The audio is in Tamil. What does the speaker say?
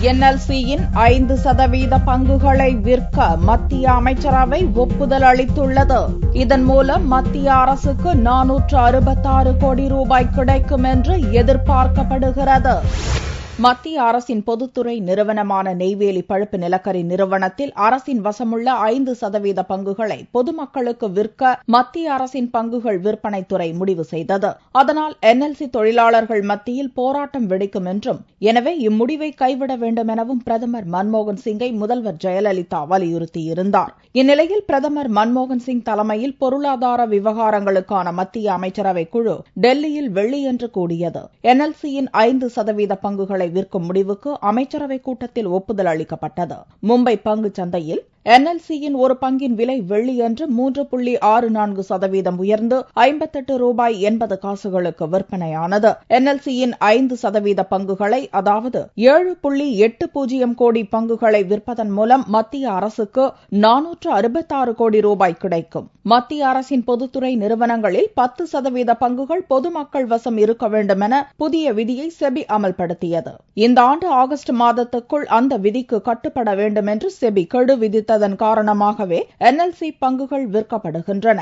NLC-யின் 5% பங்குகளை விற்க மத்திய அமைச்சரவை ஒப்புதல் அளித்துள்ளது. இதன் மூலம் மத்திய அரசுக்கு 466 கோடி ரூபாய் கிடைக்கும் என்று எதிர்பார்க்கப்படுகிறது. மத்திய அரசின் பொதுத்துறை நிறுவனமான நெய்வேலி பழுப்பு நிலக்கரி நிறுவனத்தில் அரசின் வசமுள்ள 5% பங்குகளை பொதுமக்களுக்கு விற்க மத்திய அரசின் பங்குகள் விற்பனைத்துறை முடிவு செய்தது. அதனால் NLC தொழிலாளர்கள் மத்தியில் போராட்டம் வெடிக்கும் என்றும், எனவே இம்முடிவை கைவிட வேண்டும் எனவும் பிரதமர் மன்மோகன் சிங்கை முதல்வர் ஜெயலலிதா வலியுறுத்தியிருந்தார். இந்நிலையில் பிரதமர் மன்மோகன் சிங் தலைமையில் பொருளாதார விவகாரங்களுக்கான மத்திய அமைச்சரவை குழு டெல்லியில் வெள்ளியன்று கூடியது. NLC-யின் 5% பங்குகளை விற்கும் முடிவுக்கு அமைச்சரவை கூட்டத்தில் ஒப்புதல் அளிக்கப்பட்டது. மும்பை பங்குச் சந்தையில் NLC-யின் ஒரு பங்கின் விலை வெள்ளியன்று 3.64% உயர்ந்து 58 ரூபாய் 80 காசுகளுக்கு விற்பனையானது. NLC-யின் 5% பங்குகளை, அதாவது 7.80 கோடி பங்குகளை விற்பதன் மூலம் மத்திய அரசுக்கு 466 கோடி ரூபாய் கிடைக்கும். மத்திய அரசின் பொதுத்துறை நிறுவனங்களில் 10% பங்குகள் பொதுமக்கள் வசம் இருக்க வேண்டும் என புதிய விதியை செபி அமல்படுத்தியது. இந்த ஆண்டு ஆகஸ்ட் மாதத்துக்குள் அந்த விதிக்கு கட்டுப்பட வேண்டும் என்று செபி கெடு விதித்ததன் காரணமாகவே NLC பங்குகள் விற்கப்படுகின்றன.